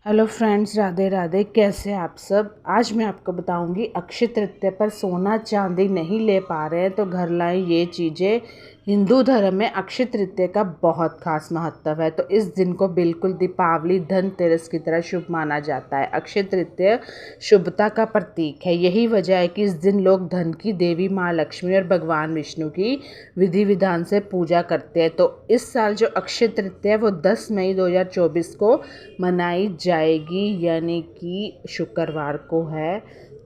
Hello friends, Radhe Radhe. कैसे आप सब। आज मैं आपको बताऊंगी अक्षय तृतीया पर सोना चांदी नहीं ले पा रहे हैं तो घर लाएं ये चीज़ें। हिंदू धर्म में अक्षय तृतीया का बहुत खास महत्व है। तो इस दिन को बिल्कुल दीपावली धनतेरस की तरह शुभ माना जाता है। अक्षय तृतीया शुभता का प्रतीक है। यही वजह है कि इस दिन लोग धन की देवी माँ लक्ष्मी और भगवान विष्णु की विधि विधान से पूजा करते हैं। तो इस साल जो अक्षय तृतीया है वो 10 मई 2024 को मनाई जाएगी, यानी कि शुक्रवार को है।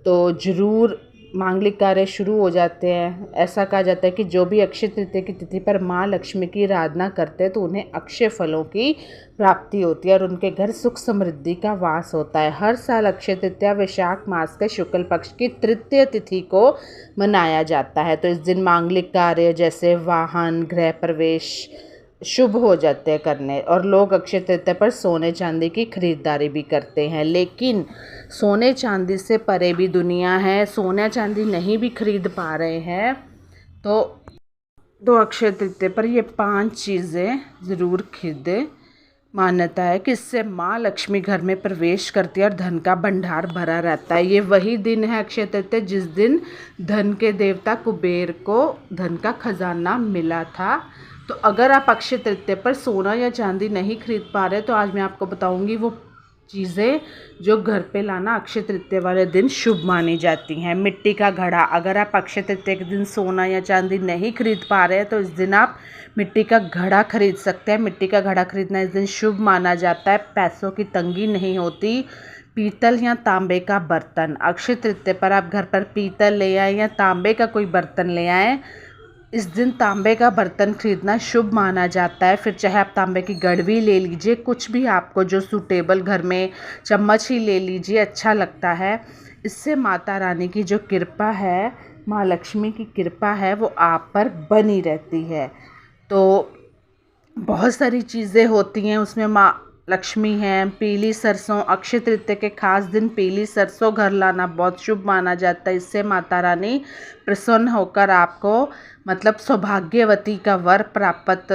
तो ज़रूर मांगलिक कार्य शुरू हो जाते हैं। ऐसा कहा जाता है कि जो भी अक्षय तृतीया की तिथि पर माँ लक्ष्मी की आराधना करते हैं तो उन्हें अक्षय फलों की प्राप्ति होती है और उनके घर सुख समृद्धि का वास होता है। हर साल अक्षय तृतीया वैशाख मास के शुक्ल पक्ष की तृतीय तिथि को मनाया जाता है। तो इस दिन मांगलिक कार्य जैसे वाहन, गृह प्रवेश शुभ हो जाते हैं करने, और लोग अक्षय तृतीया पर सोने चांदी की खरीदारी भी करते हैं। लेकिन सोने चांदी से परे भी दुनिया है। सोना चांदी नहीं भी खरीद पा रहे हैं तो अक्षय तृतीया पर ये 5 चीज़ें ज़रूर खरीदें। मान्यता है कि इससे माँ लक्ष्मी घर में प्रवेश करती है और धन का भंडार भरा रहता है। ये वही दिन है अक्षय तृतीया जिस दिन धन के देवता कुबेर को धन का खजाना मिला था। तो अगर आप अक्षय तृतीया पर सोना या चांदी नहीं खरीद पा रहे तो आज मैं आपको बताऊंगी वो चीज़ें जो घर पे लाना अक्षय तृतीया वाले दिन शुभ मानी जाती हैं। मिट्टी का घड़ा। अगर आप अक्षय तृतीया के दिन सोना या चांदी नहीं खरीद पा रहे हैं तो इस दिन आप मिट्टी का घड़ा खरीद सकते हैं। मिट्टी का घड़ा खरीदना इस दिन शुभ माना जाता है। पैसों की तंगी नहीं होती। पीतल या तांबे का बर्तन। अक्षय तृतीया पर आप घर पर पीतल ले आएँ या तांबे का कोई बर्तन ले आएँ। इस दिन तांबे का बर्तन खरीदना शुभ माना जाता है। फिर चाहे आप तांबे की गड़वी ले लीजिए, कुछ भी आपको जो सूटेबल घर में, चम्मच ही ले लीजिए, अच्छा लगता है। इससे माता रानी की जो कृपा है, माँ लक्ष्मी की कृपा है, वो आप पर बनी रहती है। तो बहुत सारी चीज़ें होती हैं उसमें। माँ लक्ष्मी हैं। पीली सरसों। अक्षय तृतीया के खास दिन पीली सरसों घर लाना बहुत शुभ माना जाता है। इससे माता रानी प्रसन्न होकर आपको सौभाग्यवती का वर प्राप्त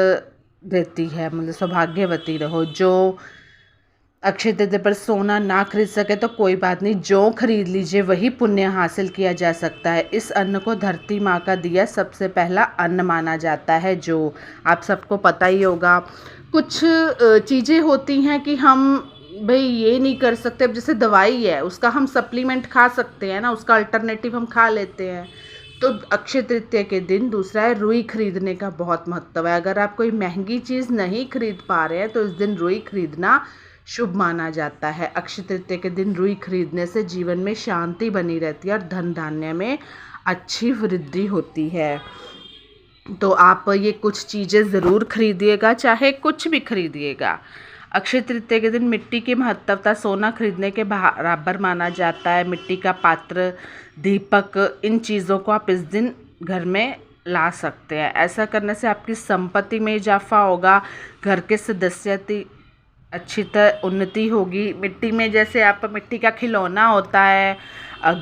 देती है। सौभाग्यवती रहो। जो अक्षय तृतीया पर सोना ना खरीद सके तो कोई बात नहीं, जो खरीद लीजिए वही पुण्य हासिल किया जा सकता है। इस अन्न को धरती माँ का दिया सबसे पहला अन्न माना जाता है, जो आप सबको पता ही होगा। कुछ चीज़ें होती हैं कि हम भाई ये नहीं कर सकते। अब जैसे दवाई है उसका हम सप्लीमेंट खा सकते हैं ना, उसका अल्टरनेटिव हम खा लेते हैं। तो अक्षय तृतीया के दिन दूसरा है रुई खरीदने का बहुत महत्व है। अगर आप कोई महंगी चीज़ नहीं खरीद पा रहे हैं तो इस दिन रुई खरीदना शुभ माना जाता है। अक्षय तृतीया के दिन रुई खरीदने से जीवन में शांति बनी रहती है और धन धान्य में अच्छी वृद्धि होती है। तो आप ये कुछ चीज़ें ज़रूर खरीदिएगा, चाहे कुछ भी खरीदिएगा। अक्षय तृतीया के दिन मिट्टी की महत्वता सोना खरीदने के बराबर माना जाता है। मिट्टी का पात्र, दीपक, इन चीज़ों को आप इस दिन घर में ला सकते हैं। ऐसा करने से आपकी संपत्ति में इजाफा होगा। घर के सदस्यता अच्छी तरह उन्नति होगी। मिट्टी में जैसे आप मिट्टी का खिलौना होता है,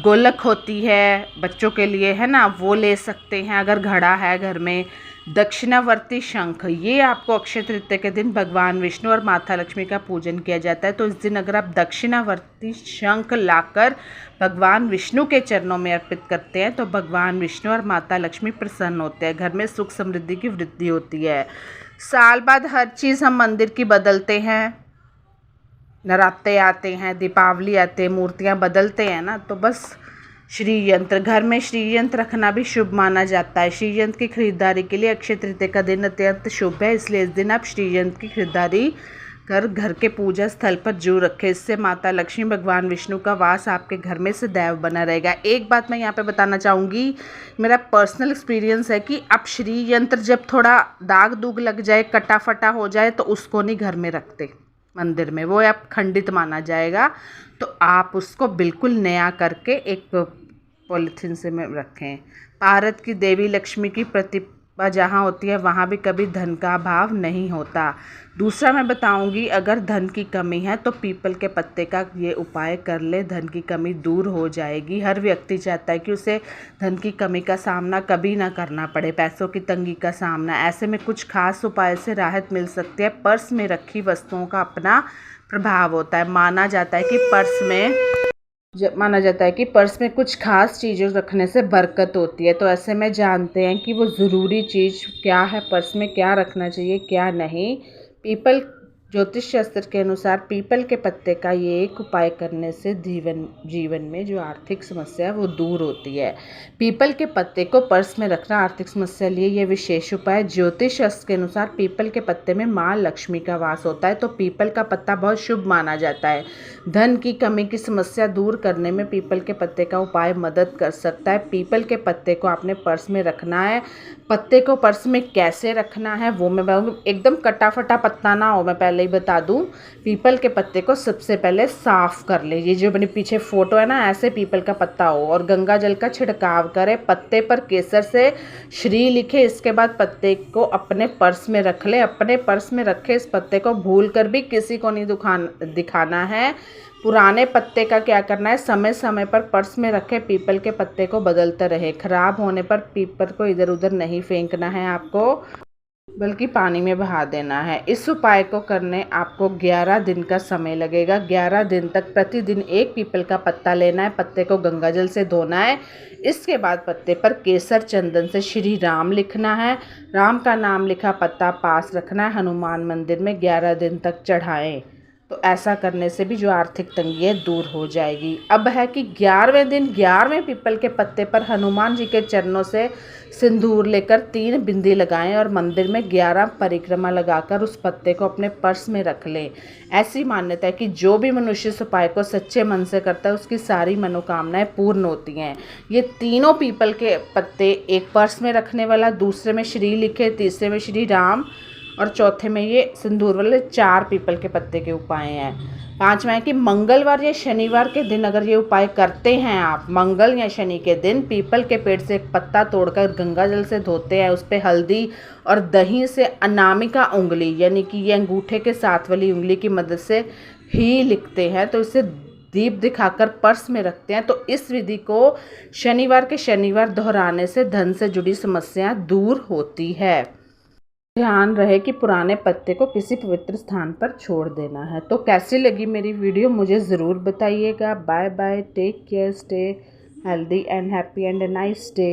गोलक होती है बच्चों के लिए, है ना, वो ले सकते हैं अगर घड़ा है घर में। दक्षिणावर्ती शंख, ये आपको अक्षय तृतीया के दिन भगवान विष्णु और माता लक्ष्मी का पूजन किया जाता है। तो इस दिन अगर आप दक्षिणावर्ती शंख लाकर भगवान विष्णु के चरणों में अर्पित करते हैं तो भगवान विष्णु और माता लक्ष्मी प्रसन्न होते हैं। घर में सुख समृद्धि की वृद्धि होती है। साल बाद हर चीज़ हम मंदिर की बदलते हैं। नवरात्रे आते हैं, दीपावली आते हैं, मूर्तियाँ बदलते हैं ना, तो बस श्री यंत्र, घर में श्री यंत्र रखना भी शुभ माना जाता है। श्री यंत्र की खरीदारी के लिए अक्षय तृतीया का दिन अत्यंत शुभ है। इसलिए इस दिन आप श्री यंत्र की खरीदारी कर घर के पूजा स्थल पर जरूर रखें। इससे माता लक्ष्मी, भगवान विष्णु का वास आपके घर में सदैव बना रहेगा। एक बात मैं यहाँ पे बताना चाहूँगी, मेरा पर्सनल एक्सपीरियंस है कि आप श्री यंत्र जब थोड़ा दाग दूग लग जाए, कटा फटा हो जाए, तो उसको नहीं घर में रखते मंदिर में, वो आप खंडित माना जाएगा। तो आप उसको बिल्कुल नया करके एक पॉलीथीन से में रखें। भारत की देवी लक्ष्मी की प्रतिभा जहाँ होती है वहाँ भी कभी धन का अभाव नहीं होता। दूसरा मैं बताऊंगी, अगर धन की कमी है तो पीपल के पत्ते का ये उपाय कर ले, धन की कमी दूर हो जाएगी। हर व्यक्ति चाहता है कि उसे धन की कमी का सामना कभी ना करना पड़े, पैसों की तंगी का सामना। ऐसे में कुछ खास उपाय से राहत मिल सकती है। पर्स में रखी वस्तुओं का अपना प्रभाव होता है। माना जाता है कि पर्स में कुछ खास चीज़ें रखने से बरकत होती है। तो ऐसे में जानते हैं कि वो ज़रूरी चीज़ क्या है, पर्स में क्या रखना चाहिए क्या नहीं। पीपल ज्योतिष शास्त्र के अनुसार पीपल के पत्ते का ये एक उपाय करने से जीवन में जो आर्थिक समस्या है वो दूर होती है। पीपल के पत्ते को पर्स में रखना आर्थिक समस्या लिए ये विशेष उपाय। ज्योतिष शास्त्र के अनुसार पीपल के पत्ते में माँ लक्ष्मी का वास होता है, तो पीपल का पत्ता बहुत शुभ माना जाता है। धन की कमी की समस्या दूर करने में पीपल के पत्ते का उपाय मदद कर सकता है। पीपल के पत्ते को आपने पर्स में रखना है। पत्ते को पर्स में कैसे रखना है वो मैं बताऊँ। एकदम कटा फटा पत्ता ना हो, मैं पहले ही बता दूं। पीपल के पत्ते को सबसे पहले साफ कर लीजिए, जो अपने पीछे फोटो है ना, ऐसे पीपल का पत्ता हो, और गंगा जल का छिड़काव करें। पत्ते पर केसर से श्री लिखे। इसके बाद पत्ते को अपने पर्स में रख ले। अपने पर्स में रखे इस पत्ते को भूल कर भी किसी को नहीं दिखाना है। पुराने पत्ते का क्या करना है, समय समय पर पर्स में रखे पीपल के पत्ते को बदलते रहे। खराब होने पर पीपल को इधर उधर नहीं फेंकना है आपको, बल्कि पानी में बहा देना है। इस उपाय को करने आपको 11 दिन का समय लगेगा। 11 दिन तक प्रतिदिन एक पीपल का पत्ता लेना है। पत्ते को गंगाजल से धोना है। इसके बाद पत्ते पर केसर चंदन से श्री राम लिखना है। राम का नाम लिखा पत्ता पास रखना है। हनुमान मंदिर में 11 दिन तक चढ़ाएं। तो ऐसा करने से भी जो आर्थिक तंगी है दूर हो जाएगी। अब है कि 11वें दिन 11वें पीपल के पत्ते पर हनुमान जी के चरणों से सिंदूर लेकर 3 बिंदी लगाएं और मंदिर में 11 परिक्रमा लगाकर उस पत्ते को अपने पर्स में रख लें। ऐसी मान्यता है कि जो भी मनुष्य इस उपाय को सच्चे मन से करता है उसकी सारी मनोकामनाएं पूर्ण होती हैं। ये तीनों पीपल के पत्ते, एक पर्स में रखने वाला, दूसरे में श्री लिखे, तीसरे में श्री राम और चौथे में ये सिंदूर वाले 4 पीपल के पत्ते के उपाय हैं। 5वां है कि मंगलवार या शनिवार के दिन अगर ये उपाय करते हैं आप, मंगल या शनि के दिन पीपल के पेड़ से एक पत्ता तोड़कर गंगा जल से धोते हैं, उस पर हल्दी और दही से अनामिका उंगली यानी कि ये अंगूठे के साथ वाली उंगली की मदद से ही लिखते हैं, तो इसे दीप दिखाकर पर्स में रखते हैं। तो इस विधि को शनिवार के शनिवार दोहराने से धन से जुड़ी समस्याएं दूर होती है। ध्यान रहे कि पुराने पत्ते को किसी पवित्र स्थान पर छोड़ देना है। तो कैसी लगी मेरी वीडियो मुझे ज़रूर बताइएगा। Bye bye, take care, stay healthy and happy and nice day.